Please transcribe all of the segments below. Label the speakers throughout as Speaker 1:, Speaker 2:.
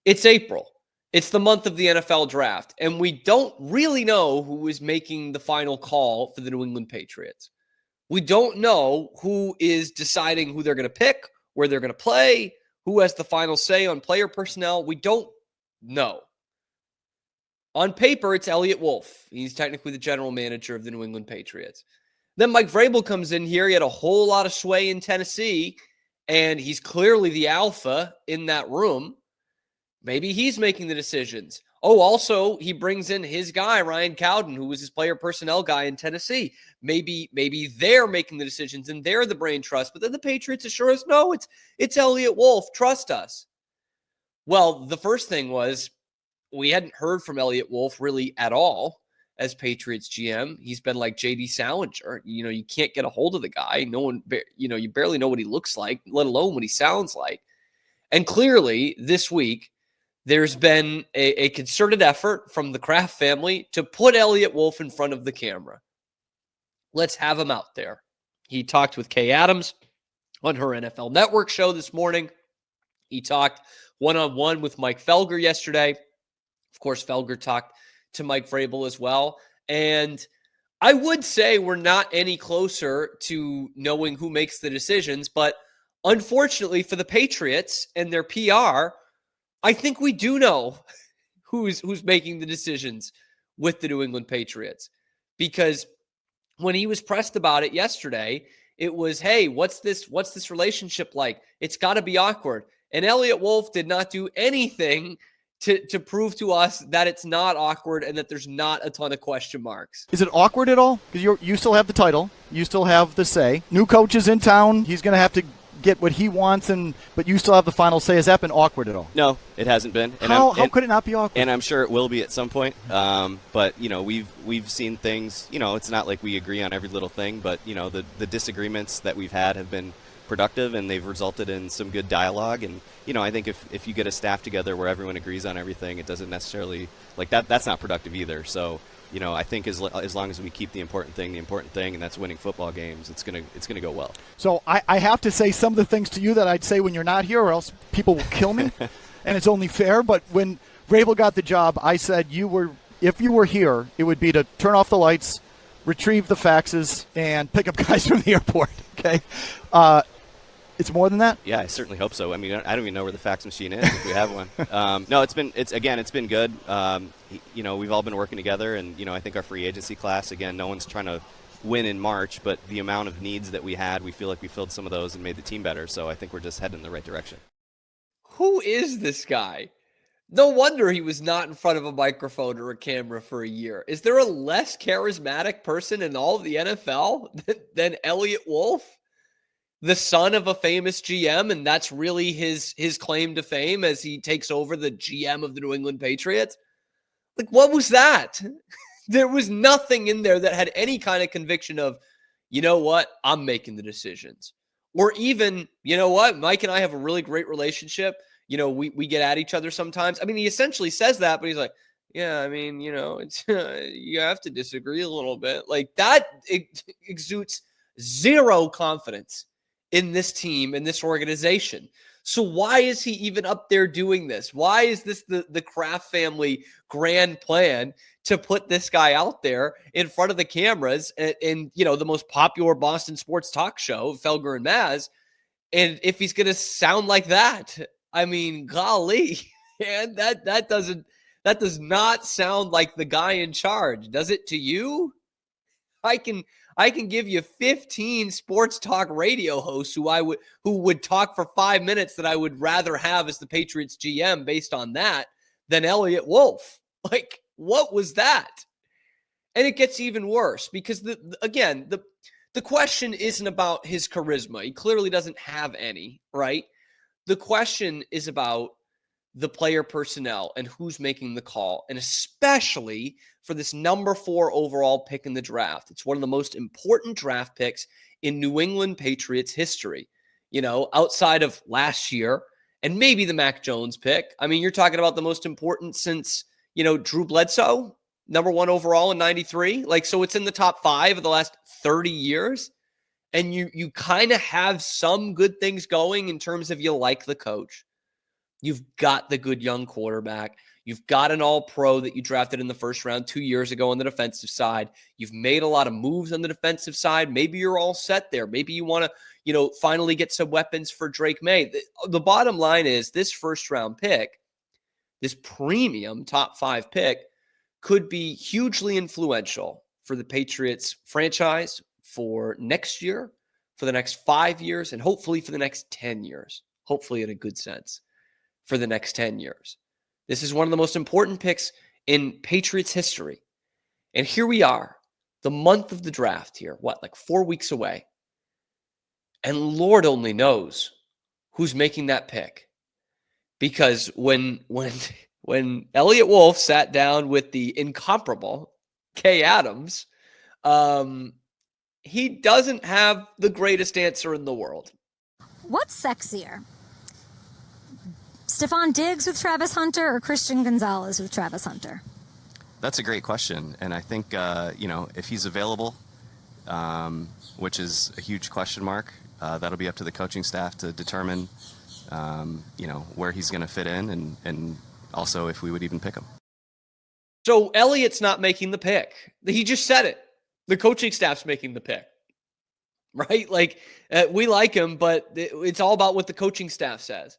Speaker 1: It's April. It's the month of the NFL draft, and we don't really know who is making the final call for the New England Patriots. We don't know who is deciding who they're going to pick, where they're going to play, who has the final say on player personnel. We don't know. On paper, it's Eliot Wolf. He's technically the general manager of the New England Patriots. Then Mike Vrabel comes in here. He had a whole lot of sway in Tennessee, and he's clearly the alpha in that room. Maybe he's making the decisions. Oh, also, he brings in his guy, Ryan Cowden, who was his player personnel guy in Tennessee. Maybe they're making the decisions and they're the brain trust. But then the Patriots assure us, no, it's Eliot Wolf. Trust us. Well, the first thing was we hadn't heard from Eliot Wolf really at all as Patriots GM. He's been like J.D. Salinger. You can't get a hold of the guy. No one, you barely know what he looks like, let alone what he sounds like. And clearly this week, there's been a concerted effort from the Kraft family to put Eliot Wolf in front of the camera. Let's have him out there. He talked with Kay Adams on her NFL Network show this morning. He talked one-on-one with Mike Felger yesterday. Of course, Felger talked to Mike Vrabel as well. And I would say we're not any closer to knowing who makes the decisions, but unfortunately for the Patriots and their PR, I think we do know who's making the decisions with the New England Patriots, because when he was pressed about it yesterday, it was, hey, what's this relationship like? It's got to be awkward. And Eliot Wolf did not do anything to prove to us that it's not awkward and that there's not a ton of question marks.
Speaker 2: Is it awkward at all? Because you still have the title. You still have the say. New coach is in town. He's going to have to get what he wants, but you still have the final say. Has that been awkward at all?
Speaker 3: No, it hasn't been.
Speaker 2: And how could it not be awkward?
Speaker 3: And I'm sure it will be at some point. But we've seen things. It's not like we agree on every little thing, but the disagreements that we've had have been productive, and they've resulted in some good dialogue. And I think if you get a staff together where everyone agrees on everything, it doesn't necessarily like that. That's not productive either. So I think as long as we keep the important thing, and that's winning football games, it's gonna go well.
Speaker 2: So I have to say some of the things to you that I'd say when you're not here, or else people will kill me, and it's only fair. But when Vrabel got the job, I said if you were here, it would be to turn off the lights, retrieve the faxes, and pick up guys from the airport. Okay. It's more than that?
Speaker 3: Yeah, I certainly hope so. I mean, I don't even know where the fax machine is if we have one. No, it's been good. We've all been working together, and I think our free agency class, again, no one's trying to win in March, but the amount of needs that we had, we feel like we filled some of those and made the team better. So I think we're just heading in the right direction.
Speaker 1: Who is this guy? No wonder he was not in front of a microphone or a camera for a year. Is there a less charismatic person in all of the NFL than Eliot Wolf? The son of a famous GM, and that's really his claim to fame as he takes over the GM of the New England Patriots. Like, what was that? There was nothing in there that had any kind of conviction of, you know what, I'm making the decisions. Or even, you know what, Mike and I have a really great relationship. We get at each other sometimes. I mean, he essentially says that, but he's like, yeah, I mean, it's you have to disagree a little bit. Like that, it exudes zero confidence in this team, in this organization. So why is he even up there doing this? Why is this the Kraft family grand plan to put this guy out there in front of the cameras in the most popular Boston sports talk show, Felger and Maz? And if he's going to sound like that, I mean, golly, man, that does not sound like the guy in charge. Does it to you? I can give you 15 sports talk radio hosts who would talk for 5 minutes that I would rather have as the Patriots GM based on that than Eliot Wolf. Like, what was that? And it gets even worse because the question isn't about his charisma. He clearly doesn't have any, right? The question is about the player personnel and who's making the call, and especially for this number 4 overall pick in the draft. It's one of the most important draft picks in New England Patriots history, outside of last year and maybe the Mac Jones pick. I mean, you're talking about the most important since, Drew Bledsoe, number 1 overall in 93. Like, so it's in the top 5 of the last 30 years. And you kind of have some good things going in terms of you like the coach. You've got the good young quarterback. You've got an all-pro that you drafted in the first round 2 years ago on the defensive side. You've made a lot of moves on the defensive side. Maybe you're all set there. Maybe you want to, finally get some weapons for Drake May. The bottom line is this first-round pick, this premium top 5 pick, could be hugely influential for the Patriots franchise for next year, for the next 5 years, and hopefully for the next 10 years. Hopefully in a good sense for the next 10 years. This is one of the most important picks in Patriots history. And here we are, the month of the draft here, like 4 weeks away. And Lord only knows who's making that pick. Because when Eliot Wolf sat down with the incomparable Kay Adams, he doesn't have the greatest answer in the world.
Speaker 4: What's sexier? Stephon Diggs with Travis Hunter or Christian Gonzalez with Travis Hunter?
Speaker 3: That's a great question. And I think, if he's available, which is a huge question mark, that'll be up to the coaching staff to determine, where he's going to fit in and also if we would even pick him.
Speaker 1: So Eliot's not making the pick. He just said it. The coaching staff's making the pick, right? We like him, but it's all about what the coaching staff says.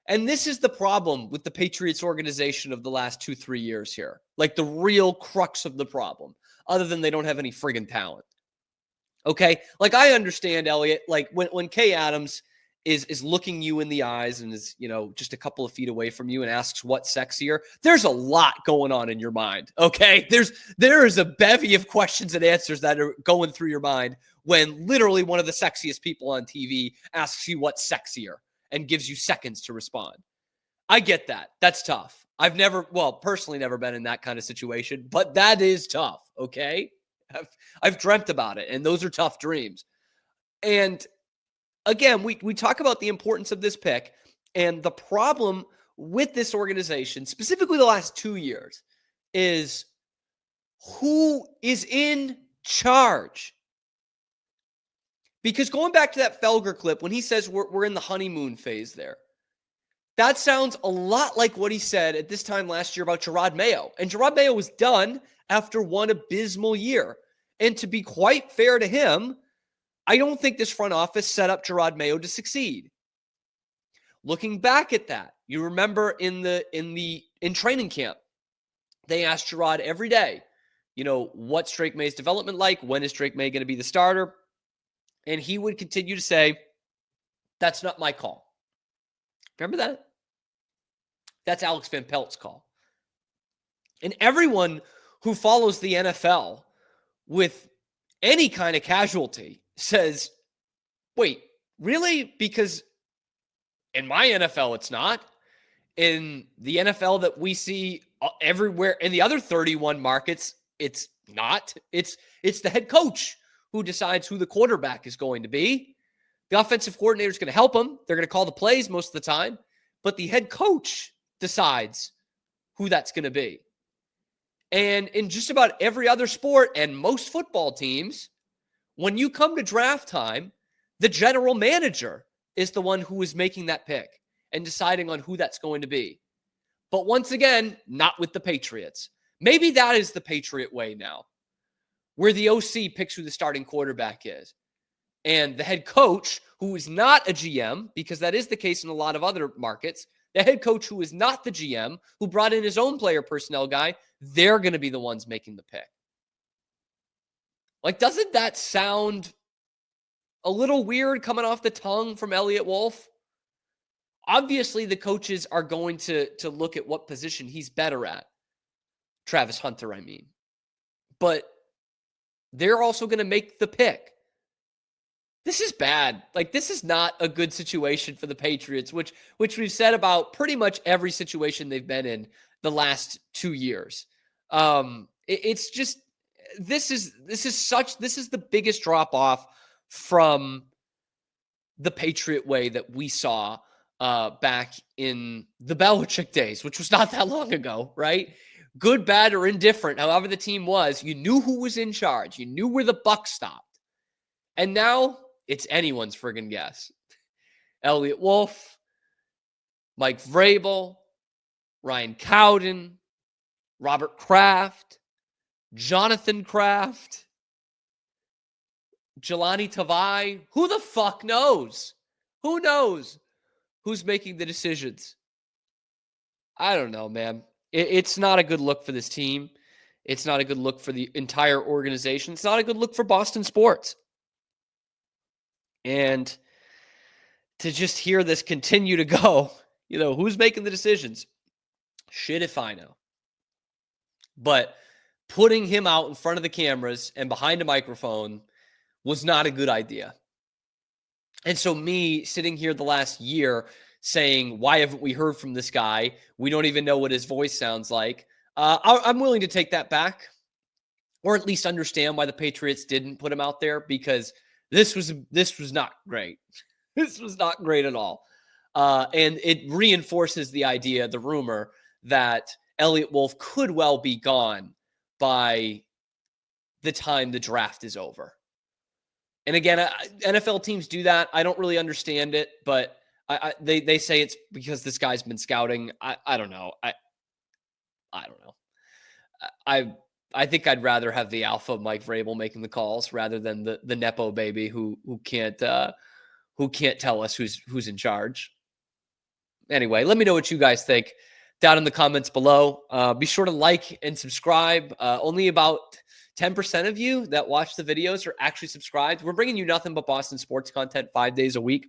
Speaker 1: And this is the problem with the Patriots organization of the last 2-3 years here. The real crux of the problem, other than they don't have any friggin' talent. Okay? I understand, Eliot, when Kay Adams is looking you in the eyes and is, just a couple of feet away from you and asks what's sexier, there's a lot going on in your mind, okay? There is a bevy of questions and answers that are going through your mind when literally one of the sexiest people on TV asks you what's sexier and gives you seconds to respond. I get that. That's tough. I've personally never been in that kind of situation, but that is tough, okay? I've dreamt about it, and those are tough dreams. And again, we talk about the importance of this pick, and the problem with this organization, specifically the last 2 years, is who is in charge. Because going back to that Felger clip, when he says we're in the honeymoon phase there, that sounds a lot like what he said at this time last year about Gerard Mayo. And Gerard Mayo was done after one abysmal year. And to be quite fair to him, I don't think this front office set up Gerard Mayo to succeed. Looking back at that, you remember in training camp, they asked Gerard every day, what's Drake May's development like? When is Drake May going to be the starter? And he would continue to say, that's not my call. Remember that? That's Alex Van Pelt's call. And everyone who follows the NFL with any kind of casualty says, wait, really? Because in my NFL, it's not. In the NFL that we see everywhere, in the other 31 markets, it's not. It's the head coach who decides who the quarterback is going to be. The offensive coordinator is going to help them. They're going to call the plays most of the time. But the head coach decides who that's going to be. And in just about every other sport and most football teams, when you come to draft time, the general manager is the one who is making that pick and deciding on who that's going to be. But once again, not with the Patriots. Maybe that is the Patriot way now, where the OC picks who the starting quarterback is. And the head coach, who is not a GM, because that is the case in a lot of other markets, the head coach who is not the GM, who brought in his own player personnel guy, they're going to be the ones making the pick. Doesn't that sound a little weird coming off the tongue from Eliot Wolf? Obviously, the coaches are going to look at what position he's better at. Travis Hunter, I mean. But they're also going to make the pick. This is bad. This is not a good situation for the Patriots, which we've said about pretty much every situation they've been in the last 2 years. It's just, this is the biggest drop off from the Patriot way that we saw back in the Belichick days, which was not that long ago, right? Good, bad, or indifferent, however the team was, you knew who was in charge. You knew where the buck stopped. And now it's anyone's friggin' guess. Eliot Wolf, Mike Vrabel, Ryan Cowden, Robert Kraft, Jonathan Kraft, Jelani Tavai. Who the fuck knows? Who knows who's making the decisions? I don't know, man. It's not a good look for this team. It's not a good look for the entire organization. It's not a good look for Boston sports. And to just hear this continue to go, who's making the decisions? Shit if I know. But putting him out in front of the cameras and behind a microphone was not a good idea. And so me sitting here the last year saying, why haven't we heard from this guy? We don't even know what his voice sounds like. I'm willing to take that back, or at least understand why the Patriots didn't put him out there, because this was not great. This was not great at all. And it reinforces the idea, the rumor, that Eliot Wolf could well be gone by the time the draft is over. And again, NFL teams do that. I don't really understand it, but they say it's because this guy's been scouting. I don't know. I don't know. I think I'd rather have the alpha Mike Vrabel making the calls rather than the nepo baby who can't tell us who's in charge. Anyway, let me know what you guys think down in the comments below. Be sure to like and subscribe. Only about 10% of you that watch the videos are actually subscribed. We're bringing you nothing but Boston sports content 5 days a week.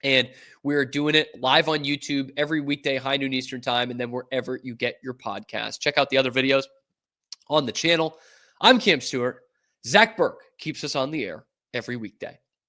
Speaker 1: And we're doing it live on YouTube every weekday, high noon Eastern time, and then wherever you get your podcast. Check out the other videos on the channel. I'm Cam Stewart. Zach Burke keeps us on the air every weekday.